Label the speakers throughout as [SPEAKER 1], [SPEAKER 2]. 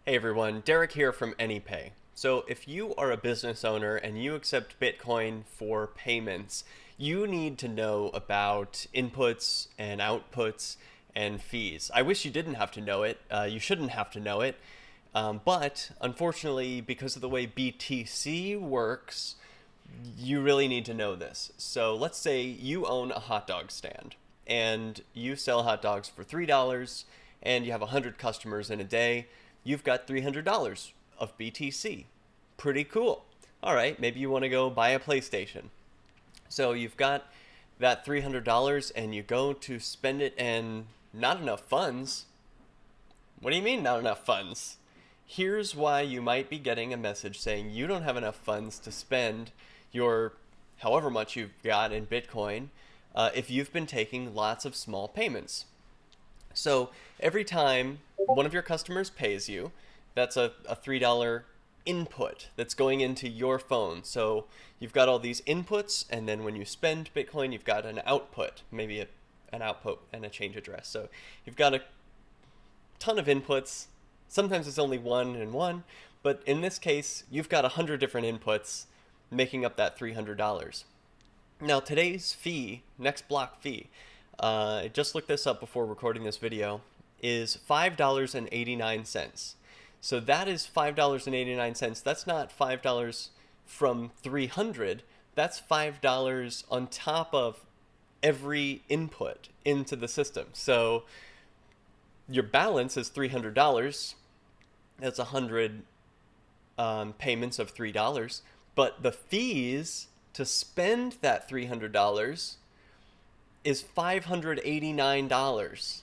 [SPEAKER 1] Hey everyone, Derek here from AnyPay. So if you are a business owner and you accept Bitcoin for payments, you need to know about inputs and outputs and fees. I wish you didn't have to know it. You shouldn't have to know it. But unfortunately, because of the way BTC works, you really need to know this. So let's say you own a hot dog stand and you sell hot dogs for $3 and you have 100 customers in a day. You've got $300 of BTC. Pretty cool. All right, maybe you want to go buy a PlayStation. So you've got that $300 and you go to spend it and not enough funds. What do you mean not enough funds? Here's why you might be getting a message saying you don't have enough funds to spend your however much you've got in Bitcoin if you've been taking lots of small payments. So every time one of your customers pays you, that's a $3 input that's going into your phone. So you've got all these inputs, and then when you spend Bitcoin, you've got an output, maybe an output and a change address. So you've got a ton of inputs. Sometimes it's only one and one, but in this case, you've got 100 different inputs making up that $300. Now today's fee, next block fee, I just looked this up before recording this video, is $5.89. So that is $5.89. That's not $5 from 300. That's $5 on top of every input into the system. So your balance is $300. That's 100 payments of $3. But the fees to spend that $300 is $589.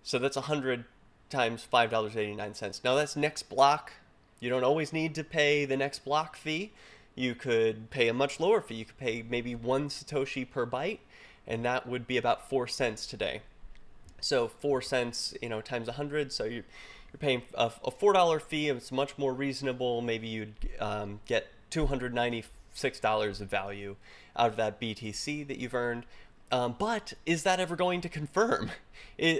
[SPEAKER 1] So that's 100 times $5.89. Now that's next block. You don't always need to pay the next block fee. You could pay a much lower fee. You could pay maybe 1 Satoshi per byte, and that would be about 4 cents today. So 4 cents, times 100. So you're paying a $4 fee. It's much more reasonable. Maybe you'd get $296 of value out of that BTC that you've earned. But is that ever going to confirm?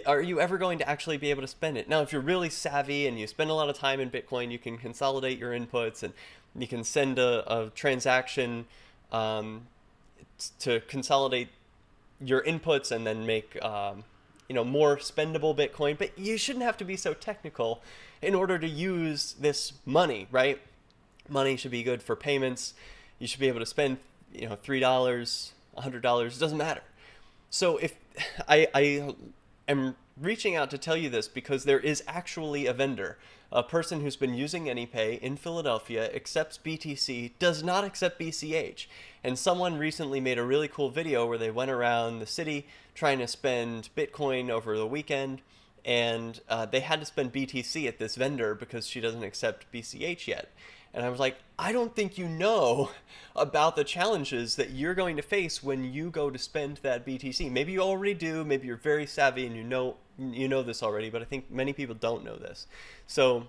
[SPEAKER 1] Are you ever going to actually be able to spend it? Now, if you're really savvy and you spend a lot of time in Bitcoin, you can consolidate your inputs and you can send a transaction to consolidate your inputs and then make more spendable Bitcoin. But you shouldn't have to be so technical in order to use this money, right? Money should be good for payments. You should be able to spend, $3, $100. It doesn't matter. So if I am reaching out to tell you this because there is actually a vendor, a person who's been using AnyPay in Philadelphia, accepts BTC, does not accept BCH. And someone recently made a really cool video where they went around the city trying to spend Bitcoin over the weekend, and they had to spend BTC at this vendor because she doesn't accept BCH yet. And I was like, I don't think you know about the challenges that you're going to face when you go to spend that BTC. Maybe you already do, maybe you're very savvy and you know this already, but I think many people don't know this. So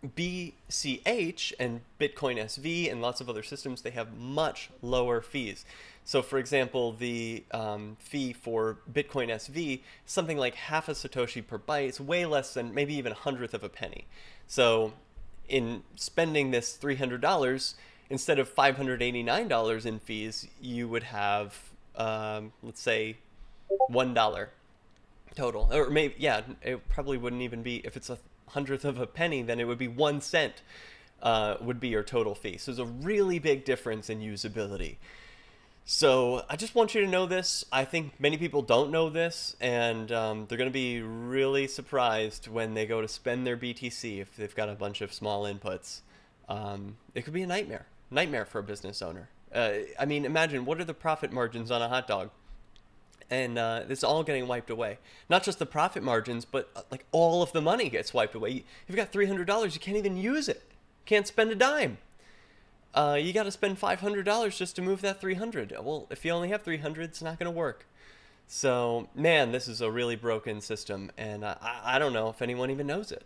[SPEAKER 1] BCH and Bitcoin SV and lots of other systems, they have much lower fees. So for example, the fee for Bitcoin SV is something like half a Satoshi per byte. It's way less than maybe even 1/100th of a penny. So in spending this $300, instead of $589 in fees, you would have, let's say, $1 total. Or maybe, yeah, it probably wouldn't even be, if it's 1/100th of a penny, then it would be 1 cent would be your total fee. So there's a really big difference in usability. So I just want you to know this. I think many people don't know this, and they're going to be really surprised when they go to spend their BTC if they've got a bunch of small inputs. It could be a nightmare for a business owner. I mean, imagine, what are the profit margins on a hot dog? And it's all getting wiped away. Not just the profit margins, but like all of the money gets wiped away. You've got $300, you can't even use it. Can't spend a dime. You got to spend $500 just to move that 300. Well, if you only have 300, it's not going to work. So, man, this is a really broken system, and I don't know if anyone even knows it.